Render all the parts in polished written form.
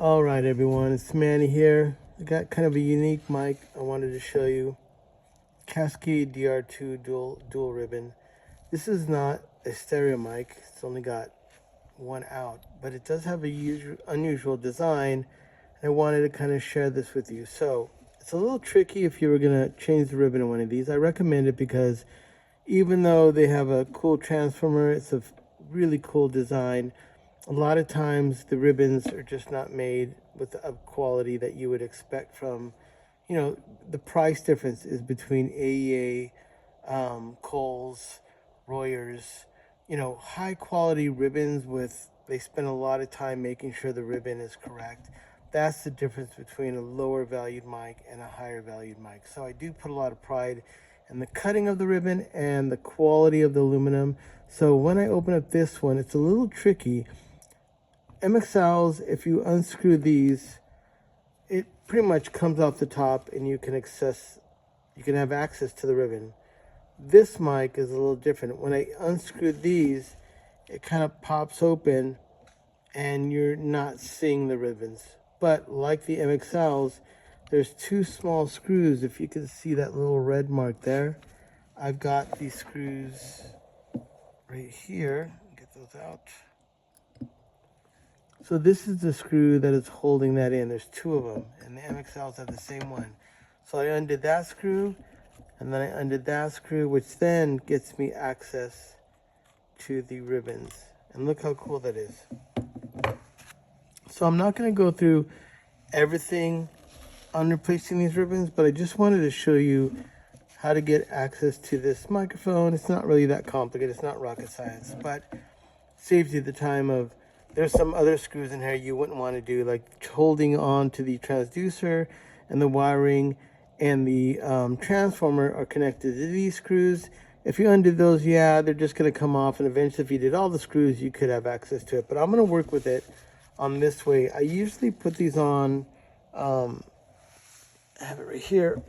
All right, everyone, it's Manny here. I got kind of a unique mic I wanted to show you. Cascade DR2 dual ribbon. This is not a stereo mic. It's only got one out, but it does have a unusual design. I wanted to kind of share this with you. So it's a little tricky if you were going to change the ribbon in one of these. I recommend it because even though they have a cool transformer, it's a really cool design. A lot of times the ribbons are just not made with the quality that you would expect from, the price difference is between AEA, Kohl's, Royers, high quality ribbons they spend a lot of time making sure the ribbon is correct. That's the difference between a lower valued mic and a higher valued mic. So I do put a lot of pride in the cutting of the ribbon and the quality of the aluminum. So when I open up this one, it's a little tricky. MXLs, if you unscrew these, it pretty much comes off the top and you can have access to the ribbon. This mic is a little different. When I unscrew these, it kind of pops open and you're not seeing the ribbons. But like the MXLs, there's two small screws. If you can see that little red mark there, I've got these screws right here. Get those out. So this is the screw that is holding that in. There's two of them, and the MXLs have the same one. So I undid that screw, and then I undid that screw, which then gets me access to the ribbons. And look how cool that is. So I'm not going to go through everything on replacing these ribbons, but I just wanted to show you how to get access to this microphone. It's not really that complicated. It's not rocket science, but saves you the time of, there's some other screws in here you wouldn't want to do, like holding on to the transducer, and the wiring and the transformer are connected to these screws. If you undo those, yeah, they're just going to come off, and eventually if you did all the screws, you could have access to it. But I'm going to work with it on this way. I usually put these on, I have it right here,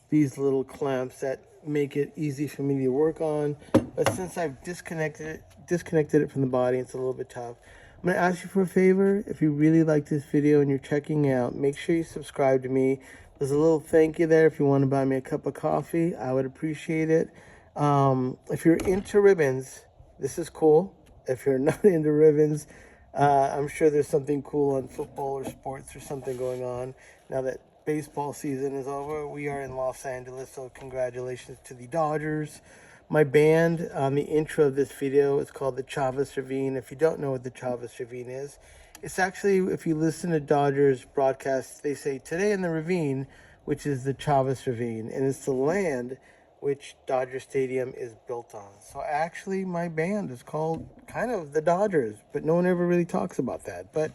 these little clamps that make it easy for me to work on. But since I've disconnected it from the body, it's a little bit tough. I'm going to ask you for a favor. If you really like this video and you're checking out, make sure you subscribe to me. There's a little thank you there if you want to buy me a cup of coffee. I would appreciate it. If you're into ribbons, this is cool. If you're not into ribbons, I'm sure there's something cool on football or sports or something going on. Now that baseball season is over, we are in Los Angeles, so congratulations to the Dodgers. My band on the intro of this video is called the Chavez Ravine. If you don't know what the Chavez Ravine is, it's actually, if you listen to Dodgers broadcasts, they say today in the ravine, which is the Chavez Ravine, and it's the land which Dodger Stadium is built on. So actually my band is called kind of the Dodgers, but no one ever really talks about that. But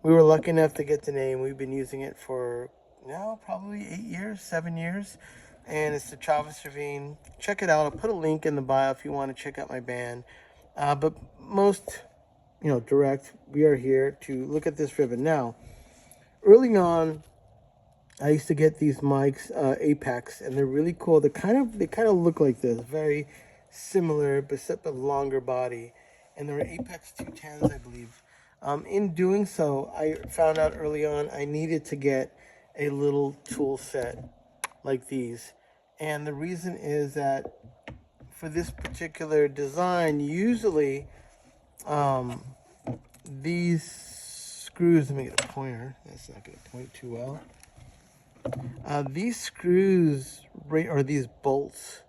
we were lucky enough to get the name. We've been using it for now probably 7 years. And it's the Chavez Ravine. Check it out. I'll put a link in the bio if you want to check out my band. But most, direct, we are here to look at this ribbon. Now, early on, I used to get these mics, Apex, and they're really cool. They kind of look like this, very similar, but except a longer body. And they're Apex 210s, I believe. In doing so, I found out early on I needed to get a little tool set like these. And the reason is that for this particular design, usually these screws, let me get a pointer, that's not going to point too well. These screws, or these bolts,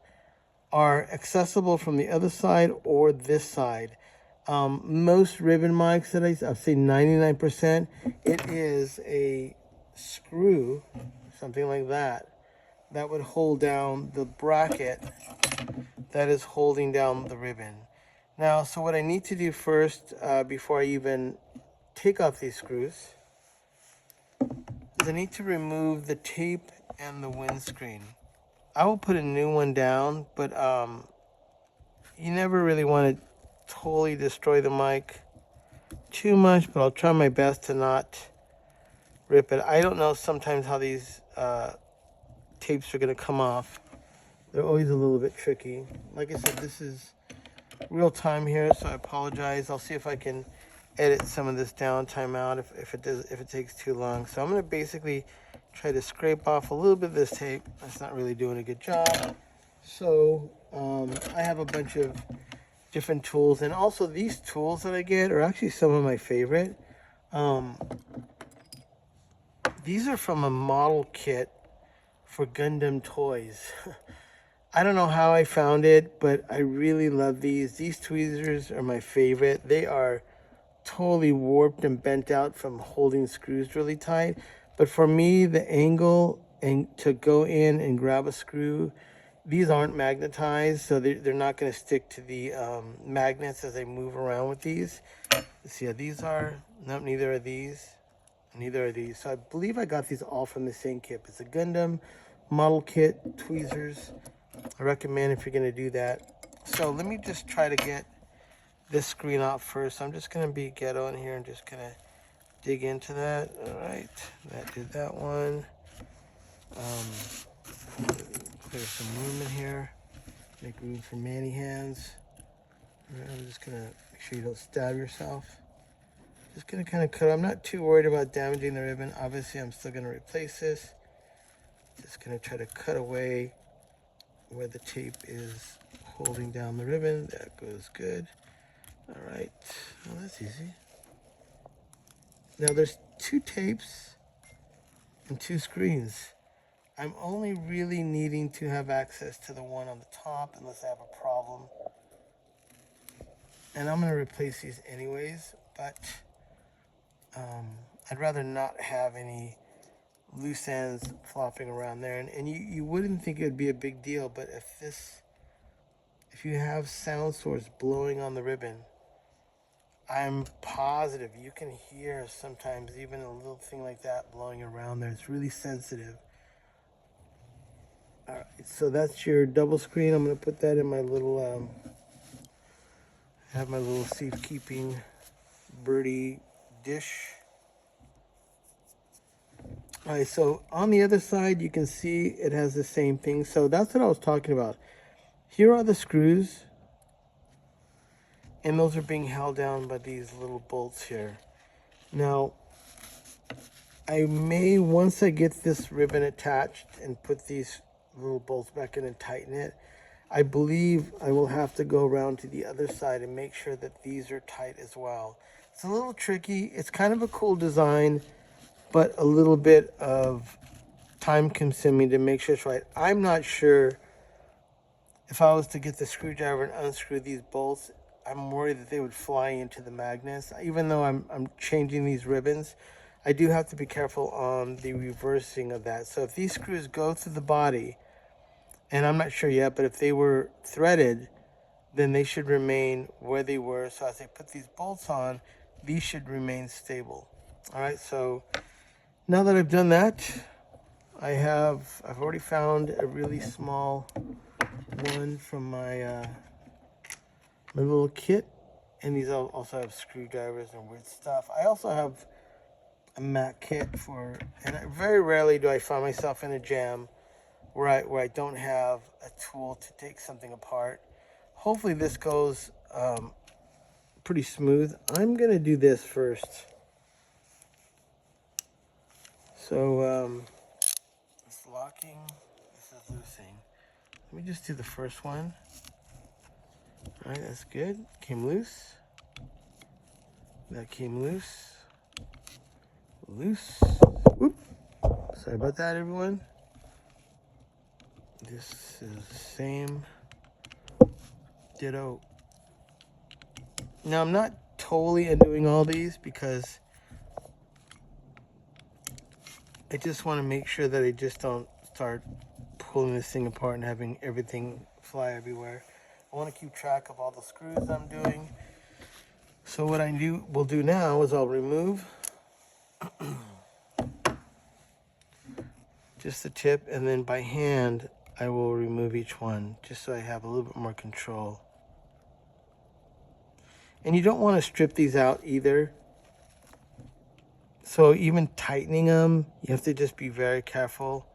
are accessible from the other side or this side. Most ribbon mics that I'd say 99%, it is a screw, something like that would hold down the bracket that is holding down the ribbon. Now, so what I need to do first, before I even take off these screws, is I need to remove the tape and the windscreen. I will put a new one down, but you never really want to totally destroy the mic too much, but I'll try my best to not rip it. I don't know sometimes how these tapes are going to come off. They're always a little bit tricky. Like I said, this is real time here, so I apologize. I'll see if I can edit some of this downtime out if it takes too long. So I'm going to basically try to scrape off a little bit of this tape. That's not really doing a good job. So I have a bunch of different tools, and also these tools that I get are actually some of my favorite. These are from a model kit for Gundam toys. I don't know how I found it, but I really love these. These tweezers are my favorite. They are totally warped and bent out from holding screws really tight. But for me, the angle and to go in and grab a screw, these aren't magnetized, so they're not going to stick to the magnets as I move around with these. Let's see how these are. No, neither are these. Neither are these. So I believe I got these all from the same kit. It's a Gundam model kit, tweezers. I recommend if you're going to do that. So let me just try to get this screen off first. I'm just going to be ghetto in here and just going to dig into that. All right, that did that one. Clear some room in here. Make room for Manny hands. All right, I'm just going to make sure you don't stab yourself. Just going to kind of cut. I'm not too worried about damaging the ribbon. Obviously, I'm still going to replace this. Just going to try to cut away where the tape is holding down the ribbon. That goes good. All right. Well, that's easy. Now, there's 2 tapes and 2 screens. I'm only really needing to have access to the one on the top unless I have a problem. And I'm going to replace these anyways, but I'd rather not have any loose ends flopping around there. And you wouldn't think it would be a big deal, but if you have sound source blowing on the ribbon, I'm positive you can hear sometimes even a little thing like that blowing around there. It's really sensitive. All right, so that's your double screen. I'm going to put that in my little, I have my little safekeeping birdie dish. All right, so on the other side, you can see it has the same thing. So that's what I was talking about. Here are the screws, and those are being held down by these little bolts here. Now, I may, once I get this ribbon attached and put these little bolts back in and tighten it, I believe I will have to go around to the other side and make sure that these are tight as well. It's a little tricky. It's kind of a cool design, but a little bit of time consuming to make sure it's right. I'm not sure if I was to get the screwdriver and unscrew these bolts, I'm worried that they would fly into the magnets. Even though I'm changing these ribbons, I do have to be careful on the reversing of that. So if these screws go through the body, and I'm not sure yet, but if they were threaded, then they should remain where they were. So as I put these bolts on, these should remain stable. All right, so now that I've done that, I've already found a really small one from my my little kit, and these also have screwdrivers and weird stuff. I also have a Mac kit for, and very rarely do I find myself in a jam where I don't have a tool to take something apart. Hopefully this goes pretty smooth. I'm gonna do this first. So it's locking, this is loosing. Let me just do the first one. All right, that's good. Came loose. That came loose. Loose. Whoop. Sorry about that, everyone. This is the same. Ditto. Now, I'm not totally undoing all these because I just want to make sure that I just don't start pulling this thing apart and having everything fly everywhere. I want to keep track of all the screws I'm doing. So what I will do now is I'll remove just the tip, and then by hand I will remove each one just so I have a little bit more control. And you don't want to strip these out either. So even tightening them, you have to just be very careful,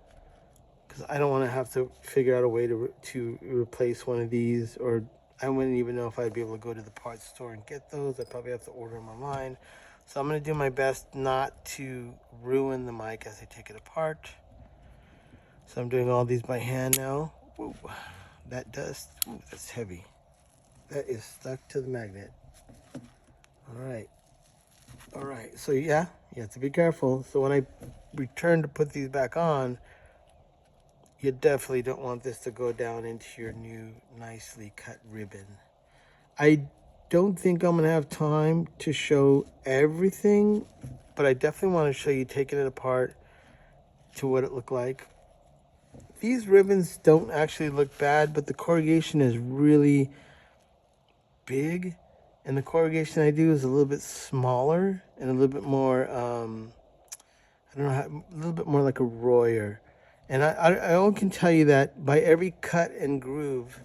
because I don't want to have to figure out a way to replace one of these or I wouldn't even know if I'd be able to go to the parts store and get those. I'd probably have to order them online. So I'm going to do my best not to ruin the mic as I take it apart. So I'm doing all these by hand now. Whoa, that dust, ooh, that's heavy. That is stuck to the magnet. All right. All right, so yeah, you have to be careful. So when I return to put these back on, you definitely don't want this to go down into your new nicely cut ribbon. I don't think I'm gonna have time to show everything, but I definitely want to show you taking it apart to what it looked like. These ribbons don't actually look bad, but the corrugation is really big, and the corrugation I do is a little bit smaller and a little bit more I don't know how, a little bit more like a royer. And I only can tell you that by every cut and groove,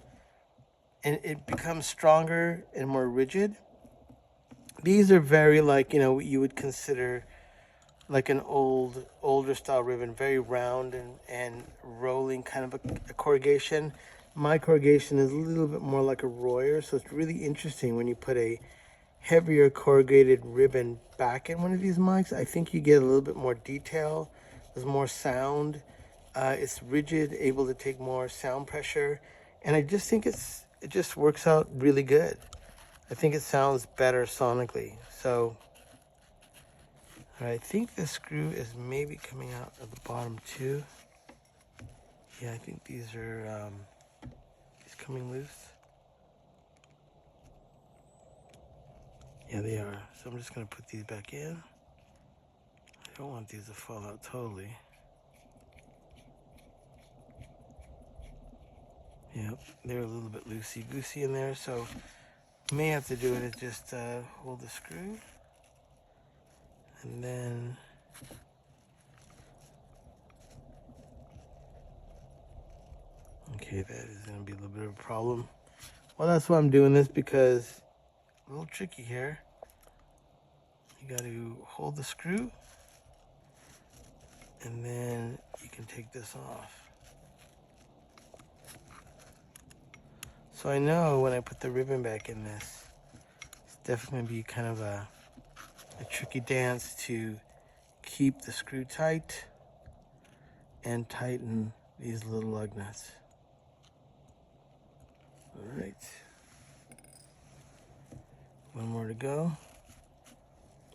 and it becomes stronger and more rigid. These are very like, you know, what you would consider like an older style ribbon, very round and rolling kind of a corrugation. My corrugation is a little bit more like a royer, so it's really interesting when you put a heavier corrugated ribbon back in one of these mics. I think you get a little bit more detail. There's more sound. It's rigid, able to take more sound pressure, and I just think it just works out really good. I think it sounds better sonically. So I think the screw is maybe coming out at the bottom too. Yeah, I think these are these coming loose. Yeah, they are. So I'm just gonna put these back in. I don't want these to fall out totally. Yep, they're a little bit loosey-goosey in there, so may have to do it is just hold the screw, and then okay, that is going to be a little bit of a problem. Well, that's why I'm doing this, because a little tricky here. You got to hold the screw, and then you can take this off. So I know when I put the ribbon back in this, it's definitely going to be kind of a tricky dance to keep the screw tight and tighten these little lug nuts. All right. One more to go.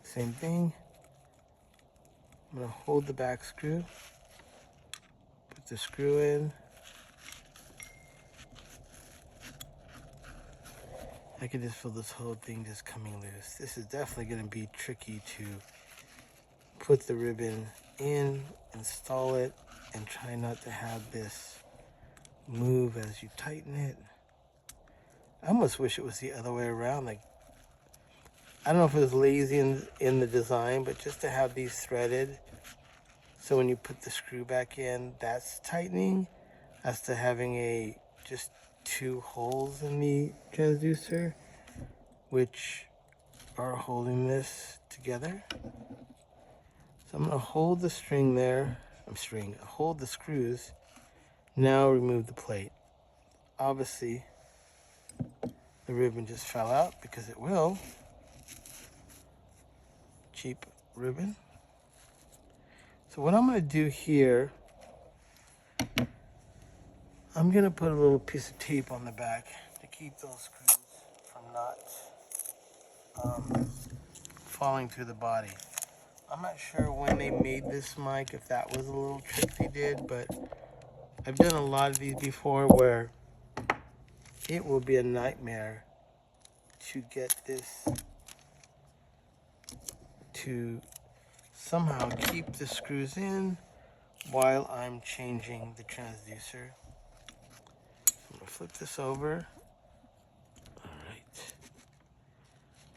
Same thing. I'm going to hold the back screw, put the screw in. I can just feel this whole thing just coming loose. This is definitely going to be tricky to put the ribbon in, install it, and try not to have this move as you tighten it. I almost wish it was the other way around. Like, I don't know if it was lazy in the design, but just to have these threaded, so when you put the screw back in, that's tightening, as to having a just two holes in the transducer, which are holding this together. So I'm going to hold the string there. Hold the screws. Now remove the plate. Obviously, the ribbon just fell out, because it will. Cheap ribbon. So what I'm going to do here, I'm going to put a little piece of tape on the back to keep those screws from not falling through the body. I'm not sure when they made this mic, if that was a little trick they did, but I've done a lot of these before where it will be a nightmare to get this to somehow keep the screws in while I'm changing the transducer. I'm going to flip this over. All right.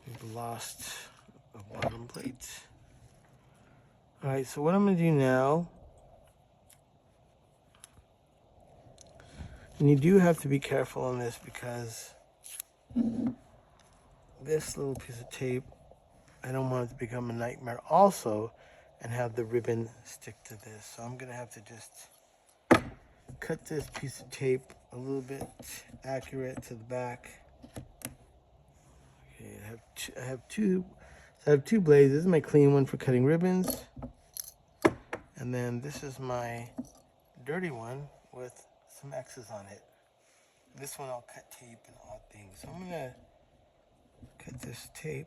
We've lost a bottom plate. All right, so what I'm going to do now, and you do have to be careful on this, because this little piece of tape, I don't want it to become a nightmare also and have the ribbon stick to this. So I'm going to have to just cut this piece of tape a little bit accurate to the back. have two. So I have two blades. This is my clean one for cutting ribbons, and then this is my dirty one with some X's on it. This one I'll cut tape and odd things. So I'm gonna cut this tape.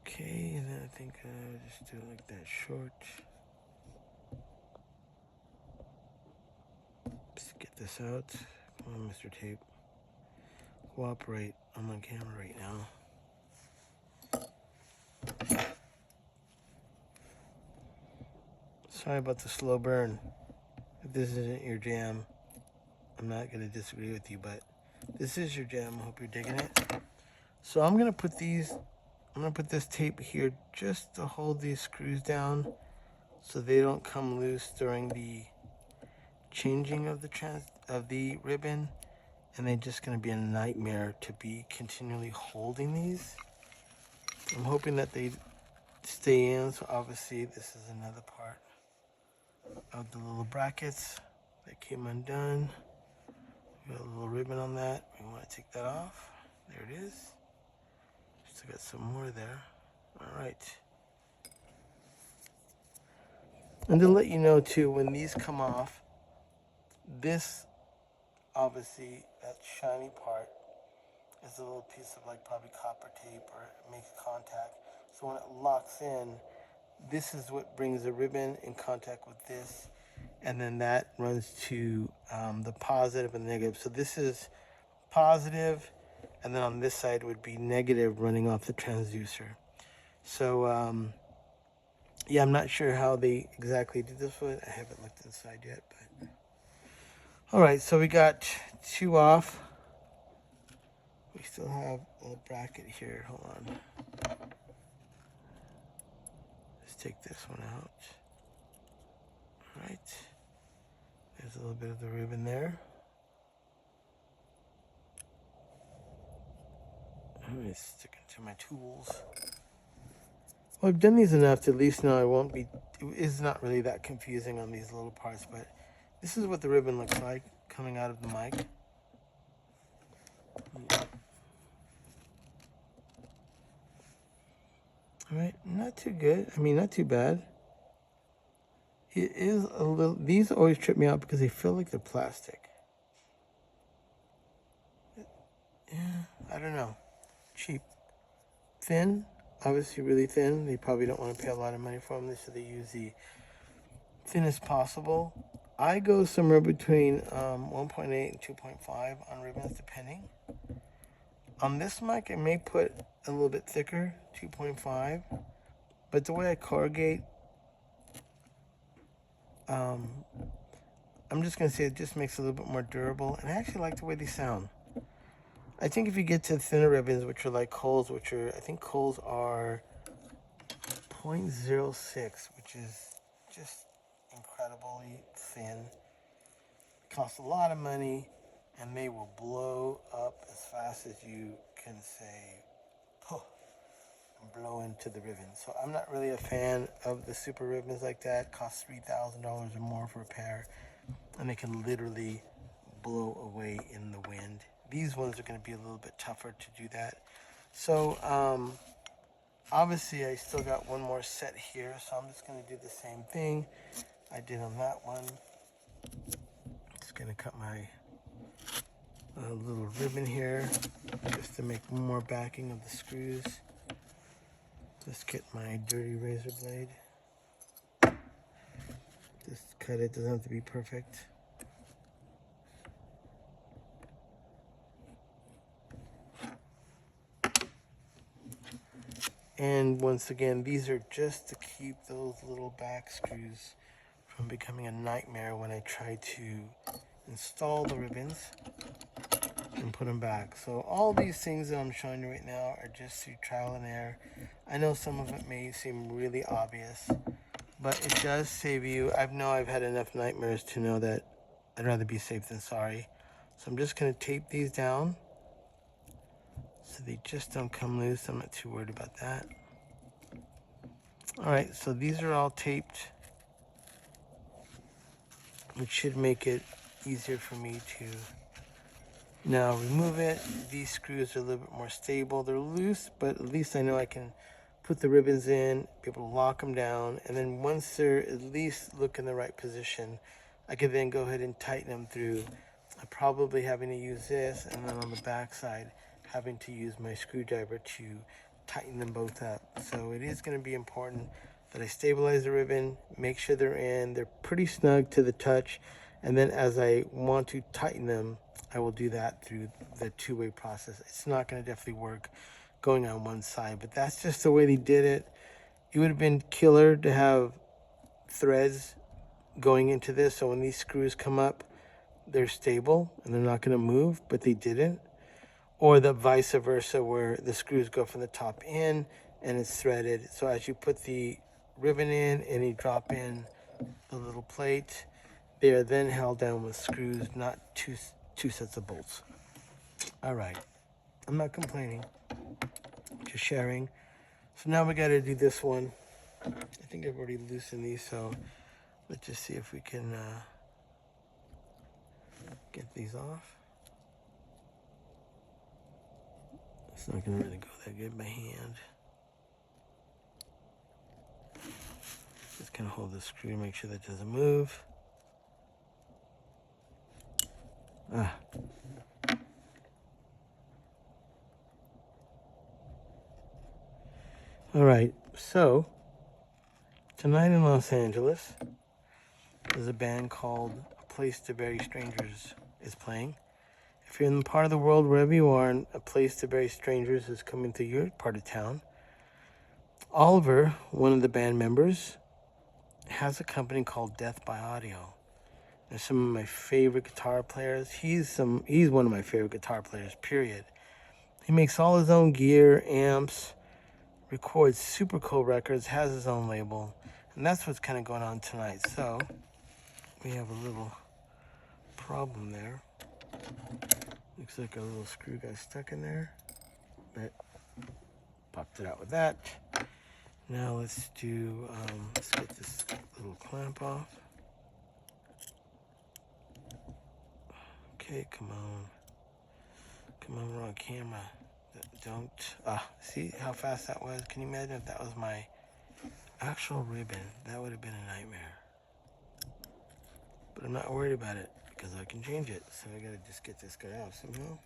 Okay, and then I think just do it like that short. Just get this out. Come on, Mr. Tape. Cooperate. I'm on camera right now. Sorry about the slow burn. If this isn't your jam, I'm not going to disagree with you, but this is your jam. I hope you're digging it. So I'm going to put this tape here just to hold these screws down so they don't come loose during the changing of the ribbon, and they're just going to be a nightmare to be continually holding these. I'm hoping that they stay in. So obviously this is another part of the little brackets that came undone. We got a little ribbon on that. We want to take that off. There it is. Still got some more there. All right. And to let you know too, when these come off, this obviously, that shiny part is a little piece of like probably copper tape, or it makes contact. So when it locks in, this is what brings the ribbon in contact with this, and then that runs to the positive and negative. So this is positive, and then on this side would be negative running off the transducer. So yeah, I'm not sure how they exactly did this one. I haven't looked inside yet, but all right. So we got two off. We still have a bracket here. Hold on. Let's take this one out. All right. There's a little bit of the ribbon there. Let me stick it to my tools. Well, I've done these enough to at least know it is not really that confusing on these little parts, but this is what the ribbon looks like coming out of the mic. All right, not too good. I mean, not too bad. It is a little, these always trip me out because they feel like they're plastic. Yeah, I don't know. Cheap. Thin, obviously really thin. They probably don't want to pay a lot of money for them, so they use the thinnest possible. I go somewhere between 1.8 and 2.5 on ribbons, depending. On this mic, I may put a little bit thicker, 2.5. But the way I corrugate, I'm just going to say it just makes it a little bit more durable. And I actually like the way they sound. I think if you get to thinner ribbons, which are like Kohl's, I think Kohl's are 0.06, which is just incredibly thin. It costs a lot of money, and they will blow up as fast as you can say, oh, and blow into the ribbon. So I'm not really a fan of the super ribbons like that. It costs $3,000 or more for a pair, and they can literally blow away in the wind. These ones are going to be a little bit tougher to do that. So obviously I still got one more set here, so I'm just going to do the same thing I did on that one. Just going to cut my little ribbon here just to make more backing of the screws. Let's get my dirty razor blade. Just cut it, doesn't have to be perfect. And once again, these are just to keep those little back screws from becoming a nightmare when I try to install the ribbons and put them back. So all these things that I'm showing you right now are just through trial and error. I know some of it may seem really obvious, but it does save you. I've had enough nightmares to know that I'd rather be safe than sorry. So I'm just going to tape these down so they just don't come loose. I'm not too worried about that. All right, so these are all taped. which should make it easier for me to now remove it. These screws are a little bit more stable. They're loose, but at least I know I can put the ribbons in, be able to lock them down, and then once they're at least look in the right position, I can then go ahead and tighten them through. I'm probably having to use this, and then on the back side, having to use my screwdriver to tighten them both up. So it is going to be important that I stabilize the ribbon, make sure they're in, they're pretty snug to the touch, and then as I want to tighten them, I will do that through the two-way process. It's not going to definitely work going on one side, but that's just the way they did it. It would have been killer to have threads going into this, so when these screws come up, they're stable and they're not going to move, but they didn't. Or the vice versa, where the screws go from the top in and it's threaded. So as you put the ribbon in and you drop in the little plate, they are then held down with screws, not two sets of bolts. All right, I'm not complaining, just sharing. So now we got to do this one. I think I've already loosened these, so let's just see if we can get these off. It's not going to really go that good by hand. Just kind of hold the screw, make sure that doesn't move. Ah. All right, so tonight in Los Angeles, there's a band called A Place to Bury Strangers is playing. If you're in the part of the world, wherever you are, and A Place to Bury Strangers is coming to your part of town, Oliver, one of the band members, has a company called Death by Audio. They're some of my favorite guitar players. He's one of my favorite guitar players, period. He makes all his own gear, amps, records super cool records, has his own label, and that's what's kind of going on tonight. So we have a little problem there. Looks like a little screw got stuck in there, but popped it out with that. Now let's get this little clamp off. Okay, come on, we're on camera. Don't, see how fast that was? Can you imagine if that was my actual ribbon? That would have been a nightmare. But I'm not worried about it because I can change it. So I gotta just get this guy out somehow.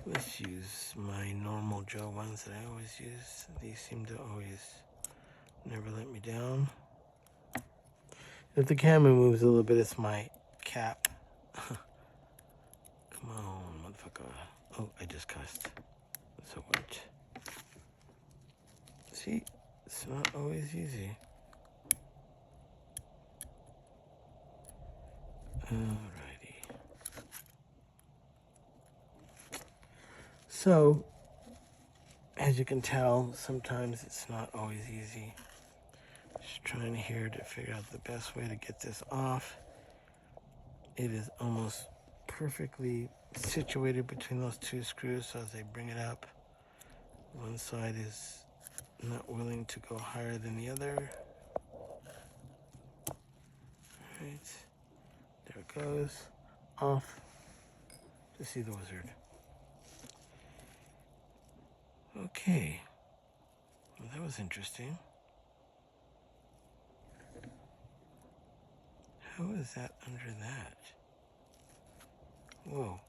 Let's use my normal Joe ones that I always use. These seem to always never let me down. If the camera moves a little bit, it's my cap. Come on, motherfucker. Oh, I just cussed. So what? See, it's not always easy. Alrighty. So, as you can tell, sometimes it's not always easy. Just trying here to figure out the best way to get this off. It is almost perfectly situated between those two screws, so as I bring it up, one side is not willing to go higher than the other. Alright, there it goes, off. To see the wizard. Okay, well, that was interesting. How is that under that? Whoa.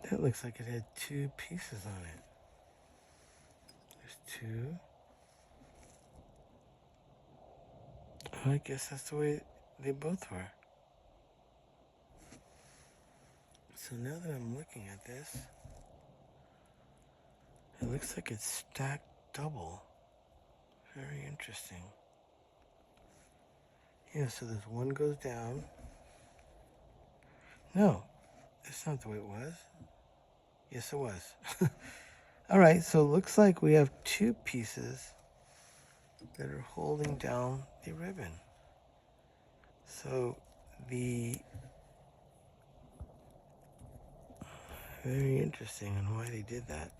That looks like it had two pieces on it. There's two. I guess that's the way they both were. So now that I'm looking at this, it looks like it's stacked double. Very interesting. Yeah, so this one goes down. No, that's not the way it was. Yes, it was. All right, so it looks like we have two pieces that are holding down the ribbon. So the Very interesting on why they did that.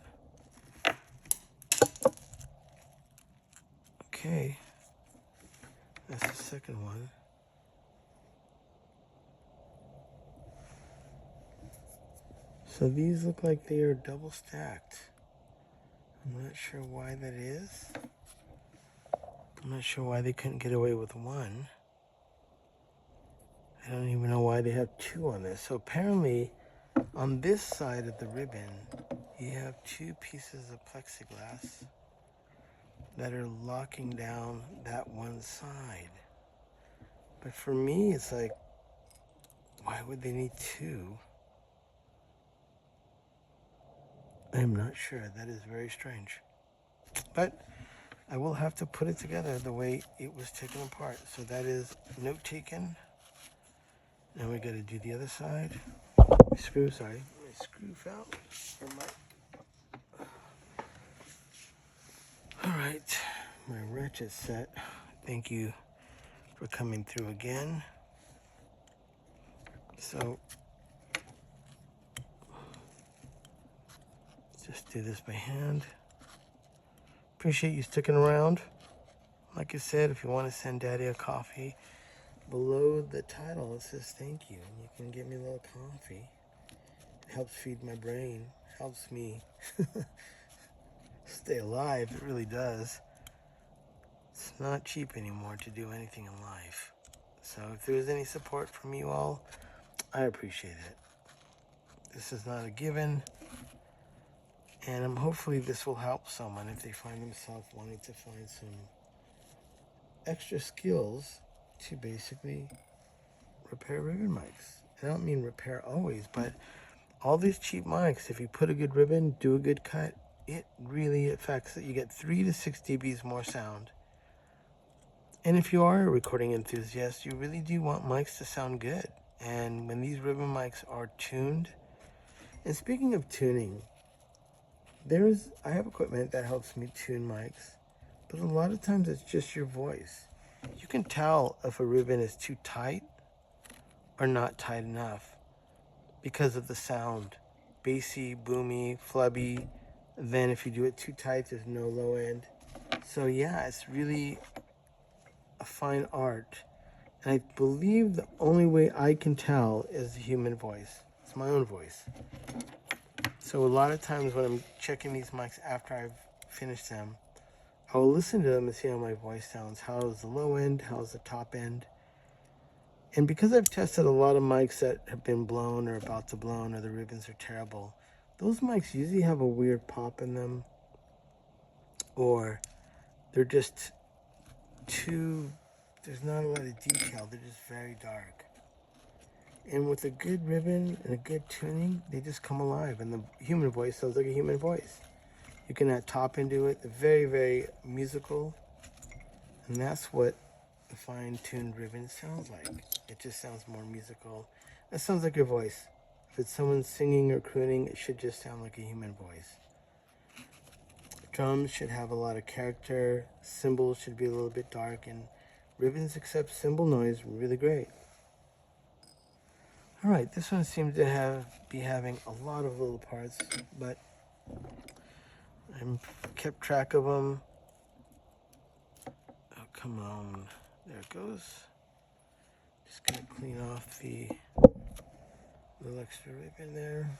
Okay. That's the second one. So these look like they are double stacked. I'm not sure why that is. I'm not sure why they couldn't get away with one. I don't even know why they have two on this. So apparently, on this side of the ribbon, you have two pieces of plexiglass that are locking down that one side. But for me, it's like, why would they need two? I'm not sure. That is very strange. But I will have to put it together the way it was taken apart. So that is note taken. Now we got to do the other side. My screw fell. All right, my ratchet set. Thank you for coming through again. So just do this by hand. Appreciate you sticking around. Like I said, if you want to send Daddy a coffee, below the title it says thank you, and you can give me a little coffee. It helps feed my brain, helps me stay alive. It really does. It's not cheap anymore to do anything in life. So if there's any support from you all, I appreciate it. This is not a given, and hopefully this will help someone if they find themselves wanting to find some extra skills to basically repair ribbon mics. I don't mean repair always, but all these cheap mics, if you put a good ribbon, do a good cut, it really affects it. You get 3 to 6 dBs more sound. And if you are a recording enthusiast, you really do want mics to sound good. And when these ribbon mics are tuned, and speaking of tuning, I have equipment that helps me tune mics, but a lot of times it's just your voice. You can tell if a ribbon is too tight or not tight enough because of the sound. Bassy, boomy, flubby. Then if you do it too tight, there's no low end. So yeah, it's really a fine art. And I believe the only way I can tell is the human voice. It's my own voice. So a lot of times when I'm checking these mics after I've finished them, I will listen to them and see how my voice sounds. How's the low end? How's the top end? And because I've tested a lot of mics that have been blown or about to blown, or the ribbons are terrible, those mics usually have a weird pop in them, or they're just there's not a lot of detail. They're just very dark. And with a good ribbon and a good tuning, they just come alive. And the human voice sounds like a human voice. You can add top into it. They're very, very musical. And that's what a fine-tuned ribbon sounds like. It just sounds more musical. That sounds like your voice. If it's someone singing or crooning, it should just sound like a human voice. Drums should have a lot of character. Cymbals should be a little bit dark. And ribbons accept cymbal noise really great. All right, this one seems to be having a lot of little parts, but I kept track of them. Oh, come on. There it goes. Just gonna clean off the little extra ribbon there.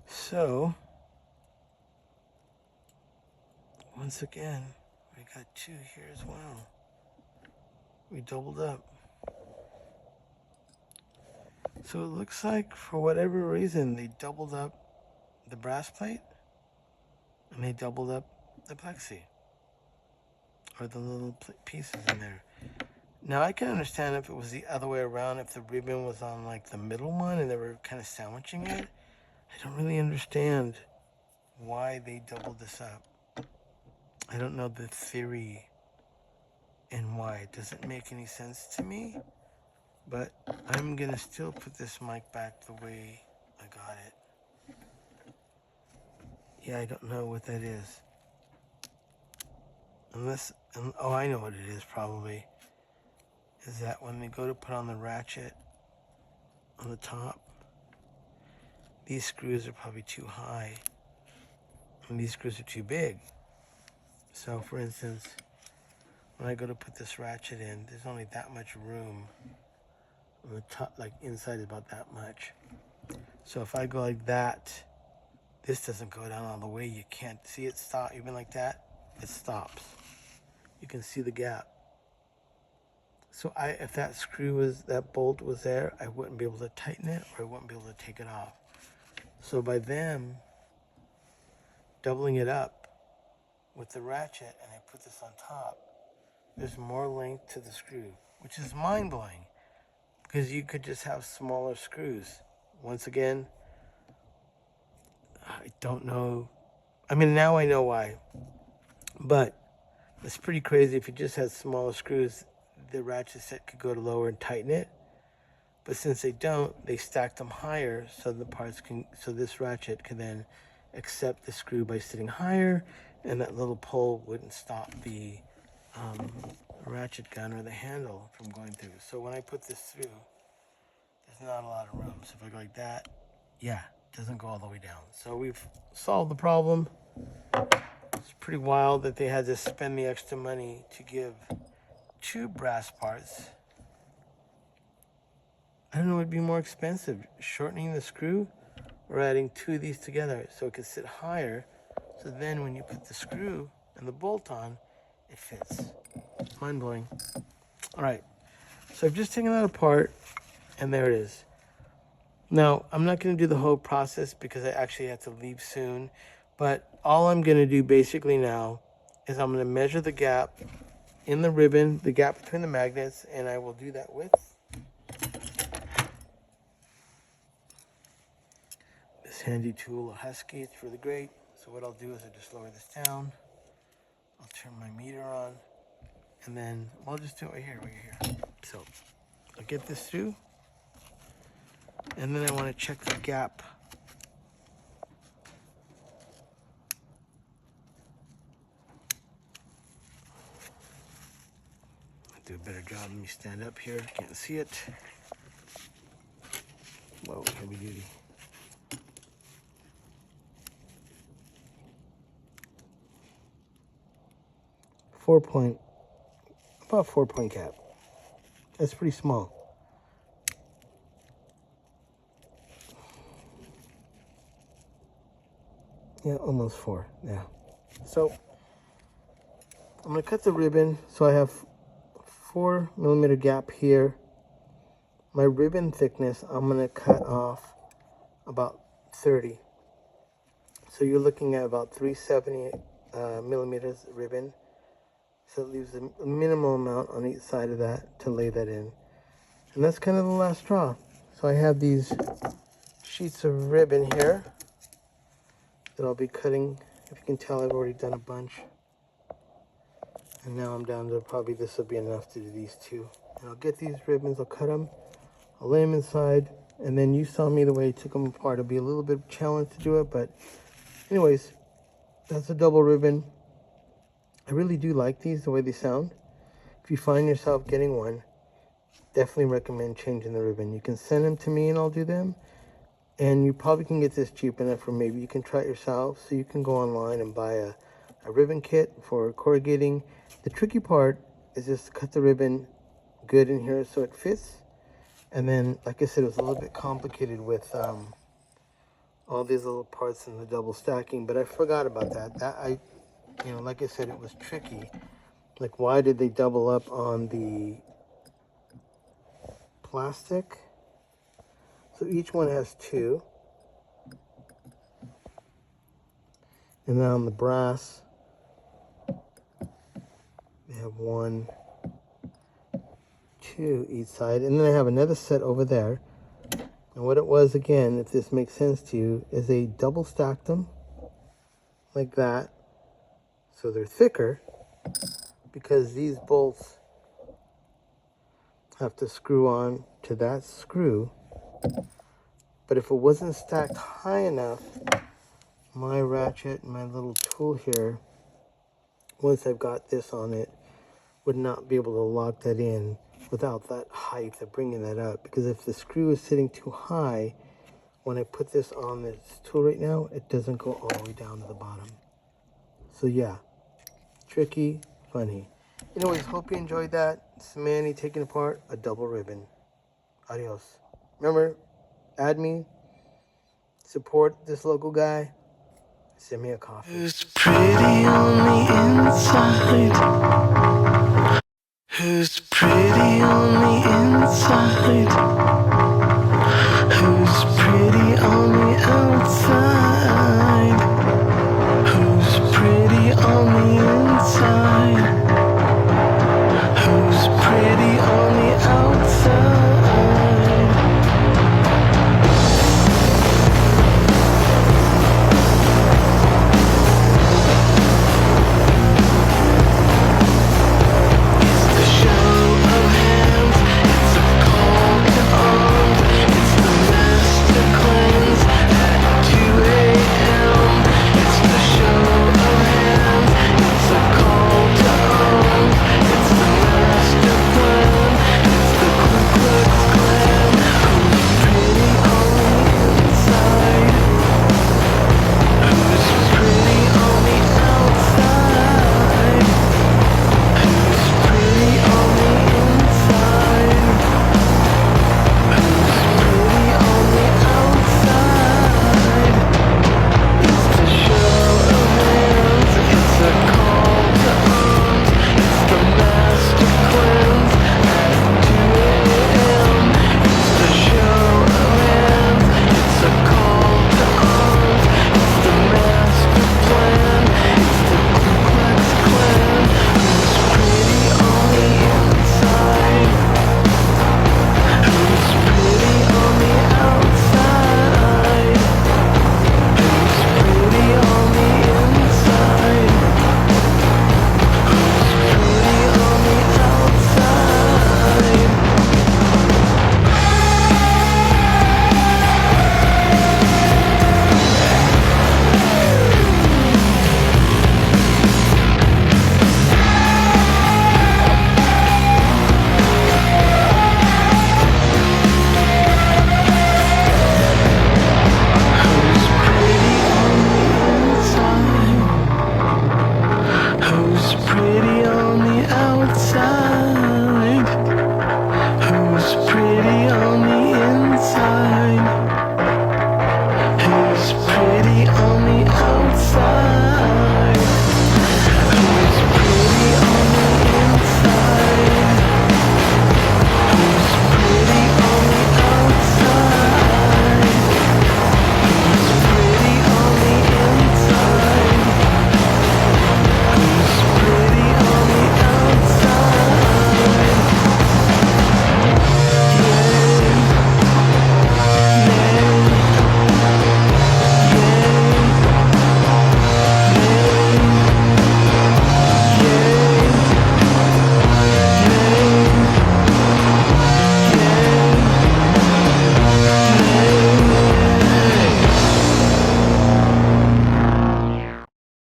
So, once again, we got two here as well. We doubled up. So it looks like, for whatever reason, they doubled up the brass plate and they doubled up the plexi, or the little pieces in there. Now I can understand if it was the other way around, if the ribbon was on like the middle one and they were kind of sandwiching it. I don't really understand why they doubled this up. I don't know the theory and why. It doesn't make any sense to me, but I'm gonna still put this mic back the way I got it. Yeah, I don't know what that is. Oh, I know what it is probably. Is that when they go to put on the ratchet, on the top. These screws are probably too high, and these screws are too big. So for instance, when I go to put this ratchet in, there's only that much room on the top, like inside is about that much. So if I go like that, this doesn't go down all the way. You can't see it stop. Even like that, it stops. You can see the gap. So if that bolt was there, I wouldn't be able to tighten it, or I wouldn't be able to take it off. So by them doubling it up with the ratchet, and I put this on top, there's more length to the screw, which is mind-blowing, because you could just have smaller screws. Once again, I don't know. I mean, now I know why, but it's pretty crazy. If you just had smaller screws, the ratchet set could go to lower and tighten it. But since they don't, they stack them higher, so this ratchet can then accept the screw by sitting higher, and that little pole wouldn't stop the ratchet gun or the handle from going through. So when I put this through, there's not a lot of room. So if I go like that, yeah, it doesn't go all the way down. So we've solved the problem. It's pretty wild that they had to spend the extra money to give 2 brass parts. I don't know what would be more expensive, shortening the screw or adding 2 of these together so it could sit higher. So then when you put the screw and the bolt on, it fits. Mind blowing. All right, so I've just taken that apart, and there it is. Now, I'm not going to do the whole process because I actually have to leave soon, but all I'm going to do basically now is I'm going to measure the gap in the ribbon, the gap between the magnets, and I will do that with this handy tool, a Husky. It's really great. So what I'll do is I just lower this down. I'll turn my meter on, and then I'll just do it right here. So I'll get this through, and then I want to check the gap. I'll do a better job. Let me stand up here. Can't see it. Whoa, heavy duty. About 4-point gap. That's pretty small. Yeah, almost 4. Yeah. So I'm gonna cut the ribbon. So I have 4mm gap here. My ribbon thickness, I'm gonna cut off about 30. So you're looking at about 370 millimeters ribbon. So it leaves a minimal amount on each side of that to lay that in. And that's kind of the last straw. So I have these sheets of ribbon here that I'll be cutting. If you can tell, I've already done a bunch. And now I'm down to probably this will be enough to do these 2. And I'll get these ribbons, I'll cut them, I'll lay them inside, and then you saw me the way I took them apart. It'll be a little bit of a challenge to do it, but anyways, that's a double ribbon. I really do like these, the way they sound. If you find yourself getting one, definitely recommend changing the ribbon. You can send them to me and I'll do them. And you probably can get this cheap enough, or maybe you can try it yourself. So you can go online and buy a ribbon kit for corrugating. The tricky part is just to cut the ribbon good in here so it fits. And then, like I said, it was a little bit complicated with all these little parts and the double stacking, but I forgot about that. Like I said, it was tricky. Like, why did they double up on the plastic? So each one has 2. And then on the brass, they have 1, 2 each side. And then I have another set over there. And what it was, again, if this makes sense to you, is they double stacked them like that. So they're thicker because these bolts have to screw on to that screw. But if it wasn't stacked high enough, my ratchet, my little tool here, once I've got this on it, would not be able to lock that in without that height of bringing that up. Because if the screw is sitting too high, when I put this on this tool right now, it doesn't go all the way down to the bottom. So yeah, tricky, funny. Anyways, hope you enjoyed that. It's Manny taking apart a double ribbon. Adios. Remember, add me, support this local guy, send me a coffee. It's pretty